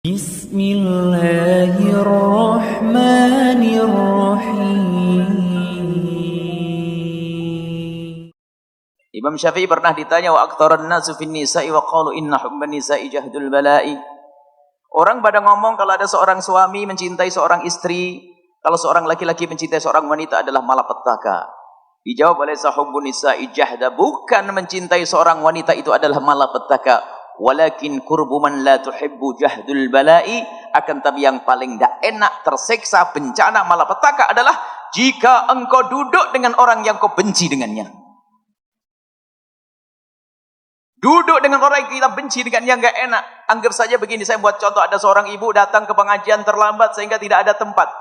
Bismillahirrahmanirrahim. Imam Syafi'i pernah ditanya wa aktsarun nasu fin nisa'i wa qalu inna hubban nisa'i jahdul bala'i. Orang pada ngomong kalau ada seorang suami mencintai seorang istri, kalau seorang laki-laki mencintai seorang wanita adalah malapetaka. Dijawab oleh sahubbun nisa'i jahda, bukan mencintai seorang wanita itu adalah malapetaka. Walakin kurbu man la tuhibbu jahdul bala'i, akan tapi yang paling tidak enak, tersiksa, bencana, malapetaka adalah jika engkau duduk dengan orang yang kau benci dengannya. Duduk dengan orang yang kita benci dengannya enggak enak. Anggap saja begini, saya buat contoh, ada seorang ibu datang ke pengajian terlambat sehingga tidak ada tempat.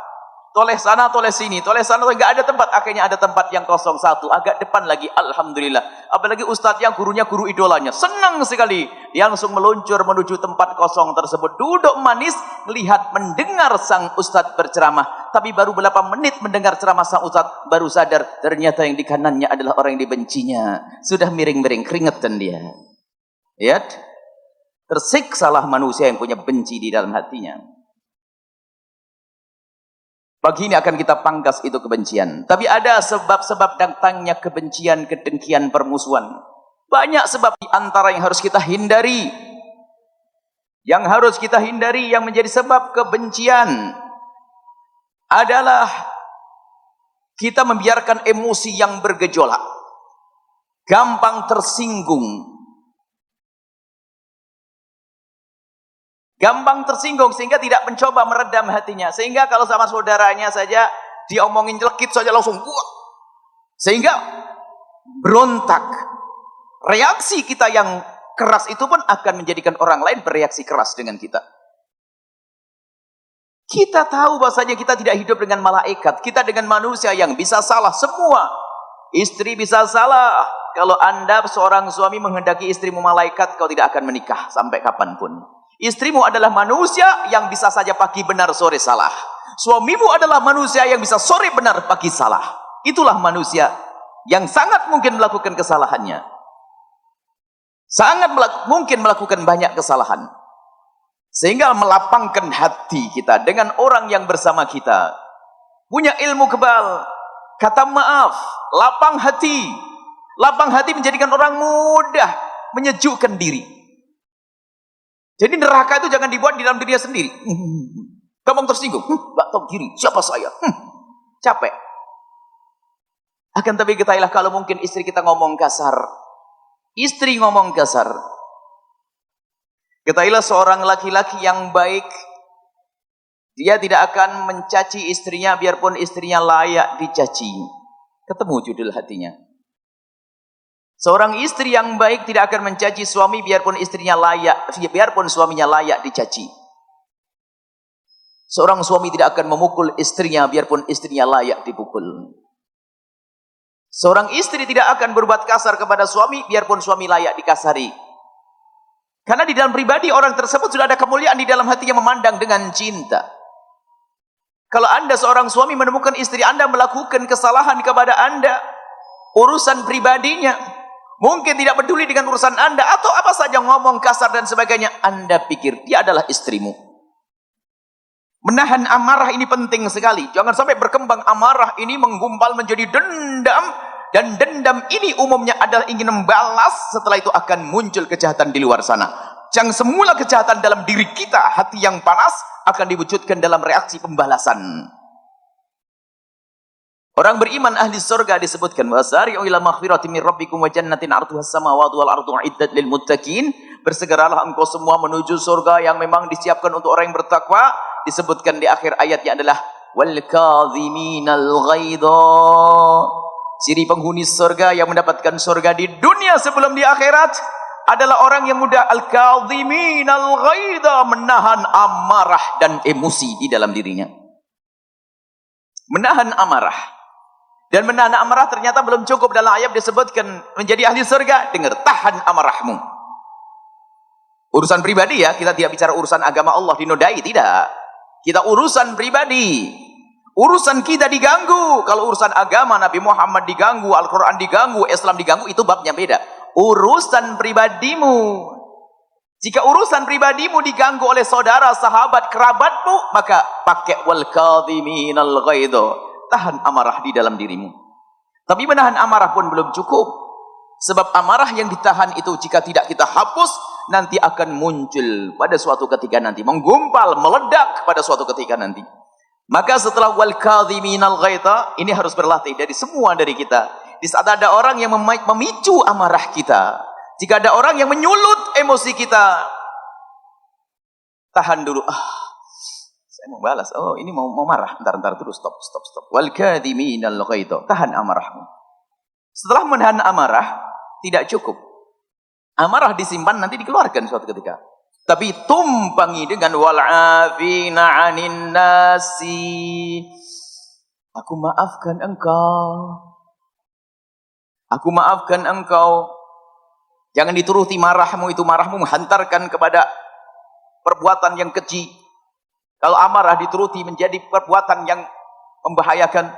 Toleh sana, toleh sini, toleh sana, enggak ada tempat. Akhirnya ada tempat yang kosong satu, agak depan lagi, alhamdulillah. Apalagi ustadz yang gurunya guru idolanya, senang sekali. Dia langsung meluncur menuju tempat kosong tersebut. Duduk manis, melihat, mendengar sang ustadz berceramah. Tapi baru beberapa menit mendengar ceramah sang ustadz, baru sadar ternyata yang di kanannya adalah orang yang dibencinya. Sudah miring-miring, keringetan dia. Lihat, tersiksalah manusia yang punya benci di dalam hatinya. Pagi ini akan kita pangkas itu kebencian. Tapi ada sebab-sebab datangnya kebencian, kedengkian, permusuhan. Banyak sebab di antara yang harus kita hindari. Yang harus kita hindari, yang menjadi sebab kebencian adalah kita membiarkan emosi yang bergejolak. Gampang tersinggung. Gampang tersinggung sehingga tidak mencoba meredam hatinya. Sehingga kalau sama saudaranya saja diomongin jelekit saja langsung buak. Sehingga berontak. Reaksi kita yang keras itu pun akan menjadikan orang lain bereaksi keras dengan kita. Kita tahu bahasanya kita tidak hidup dengan malaikat. Kita dengan manusia yang bisa salah semua. Istri bisa salah. Kalau Anda seorang suami menghendaki istrimu malaikat, kau tidak akan menikah sampai kapanpun. Istrimu adalah manusia yang bisa saja pagi benar sore salah. Suamimu adalah manusia yang bisa sore benar pagi salah. Itulah manusia yang sangat mungkin melakukan kesalahannya. Sangat mungkin melakukan banyak kesalahan. Sehingga melapangkan hati kita dengan orang yang bersama kita. Punya ilmu kebal, kata maaf, lapang hati. Lapang hati menjadikan orang mudah menyejukkan diri. Jadi neraka itu jangan dibuat di dalam dirinya sendiri. Gampang tersinggung. Gak tahu diri, siapa saya? Capek. Akan tapi ketahuilah kalau mungkin istri kita ngomong kasar. Istri ngomong kasar. Ketahuilah seorang laki-laki yang baik, dia tidak akan mencaci istrinya biarpun istrinya layak dicaci. Ketemu judul hatinya. Seorang istri yang baik tidak akan mencaci suami biarpun istrinya layak, biarpun suaminya layak dicaci. Seorang suami tidak akan memukul istrinya biarpun istrinya layak dipukul. Seorang istri tidak akan berbuat kasar kepada suami biarpun suami layak dikasari. Karena di dalam pribadi orang tersebut sudah ada kemuliaan di dalam hatinya memandang dengan cinta. Kalau Anda seorang suami menemukan istri Anda melakukan kesalahan kepada Anda, urusan pribadinya, mungkin tidak peduli dengan urusan Anda, atau apa saja ngomong kasar dan sebagainya, Anda pikir dia adalah istrimu. Menahan amarah ini penting sekali. Jangan sampai berkembang amarah ini menggumpal menjadi dendam. Dan dendam ini umumnya adalah ingin membalas, setelah itu akan muncul kejahatan di luar sana. Yang semula kejahatan dalam diri kita, hati yang panas, akan diwujudkan dalam reaksi pembalasan. Orang beriman ahli surga disebutkan wasari'u ila maghfiratin min rabbikum wa jannatin 'arduhas samawati wal ardu 'iddat lil muttaqin. Bersegeralah engkau semua menuju surga yang memang disiapkan untuk orang yang bertakwa. Disebutkan di akhir ayatnya adalah wal kadhiminal ghaidha. Ciri penghuni surga yang mendapatkan surga di dunia sebelum di akhirat adalah orang yang mudah al-kadhiminal ghaidha, menahan amarah dan emosi di dalam dirinya. Menahan amarah. Dan menahan amarah ternyata belum cukup. Dalam ayat disebutkan menjadi ahli surga. Dengar, tahan amarahmu. Urusan pribadi ya, kita tidak bicara urusan agama Allah dinodai, tidak. Kita urusan pribadi. Urusan kita diganggu. Kalau urusan agama Nabi Muhammad diganggu, Al-Quran diganggu, Islam diganggu, itu babnya beda. Urusan pribadimu. Jika urusan pribadimu diganggu oleh saudara, sahabat, kerabatmu, maka pakai wal kadhiminal ghaidha. Tahan amarah di dalam dirimu. Tapi menahan amarah pun belum cukup. Sebab amarah yang ditahan itu jika tidak kita hapus, nanti akan muncul pada suatu ketika nanti. Menggumpal, meledak pada suatu ketika nanti. Maka setelah wal kadhiminal ghaidha, ini harus berlatih dari semua dari kita. Di saat ada orang yang memicu amarah kita, jika ada orang yang menyulut emosi kita, tahan dulu. Saya mau balas. Oh, ini mau marah. Ntar terus stop. Wal kadhiminal ghaidha. Tahan amarahmu. Setelah menahan amarah, tidak cukup. Amarah disimpan nanti dikeluarkan suatu ketika. Tapi tumpangi dengan wal afina 'anin nasi. Aku maafkan engkau. Aku maafkan engkau. Jangan dituruti marahmu, itu marahmu menghantarkan kepada perbuatan yang keji. Kalau amarah dituruti menjadi perbuatan yang membahayakan.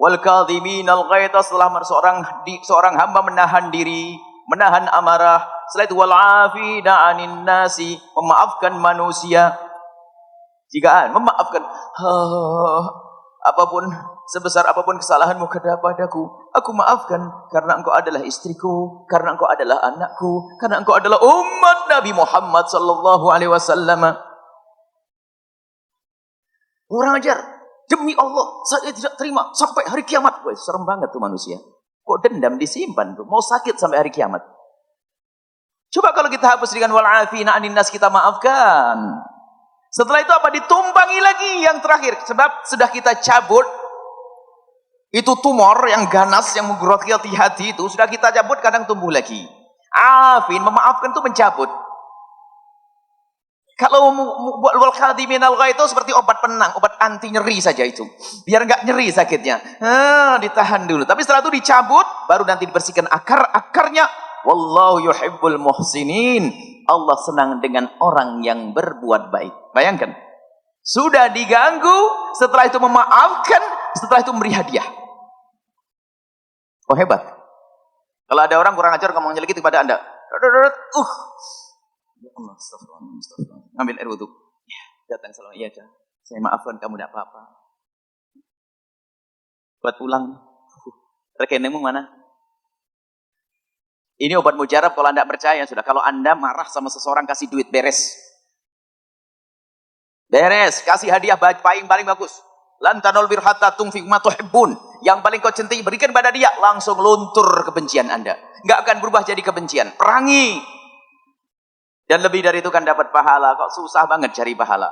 Wal kadhiminal ghaidha, setelah seorang hamba menahan diri, menahan amarah, setelah itu wal afina 'anin nasi, memaafkan manusia. Jika memaafkan apapun, sebesar apapun kesalahanmu kepadaku, aku maafkan karena engkau adalah istriku, karena engkau adalah anakku, karena engkau adalah umat Nabi Muhammad sallallahu alaihi wasallam. Kurang ajar. Demi Allah, saya tidak terima sampai hari kiamat. Wah, serem banget tuh manusia. Kok dendam disimpan tuh, mau sakit sampai hari kiamat. Coba kalau kita hapus dengan wal afina 'anin nas, kita maafkan. Setelah itu apa? Ditumpangi lagi yang terakhir. Sebab sudah kita cabut itu tumor yang ganas yang menggerogoti hati itu, sudah kita cabut, kadang tumbuh lagi. Afin, memaafkan itu mencabut. Kalau wal kadhiminal ghaidha itu seperti obat penang, obat anti nyeri saja itu. Biar enggak nyeri sakitnya. Ditahan dulu. Tapi setelah itu dicabut, baru nanti dibersihkan akarnya. Wallahu yuhibbul muhsinin. Allah senang dengan orang yang berbuat baik. Bayangkan. Sudah diganggu, setelah itu memaafkan, setelah itu memberi hadiah. Oh, hebat. Kalau ada orang kurang ajar ngomong nyelekit kepada Anda. Ya Allah, astagfirullah. Ambil air wudhu. Ya, datang selalu. Iya, saya maafkan kamu, tidak apa-apa. Buat pulang. Rekeningmu mana? Ini obat mujarab kalau Anda percaya sudah. Kalau Anda marah sama seseorang, kasih duit, beres. Beres, kasih hadiah paling bagus. Lan tanul birra hatta tunfiqu ma tuhibbun. Yang paling kau cintai berikan pada dia, langsung luntur kebencian Anda. Enggak akan berubah jadi kebencian. Perangi. Dan lebih dari itu kan dapat pahala. Kok susah banget cari pahala.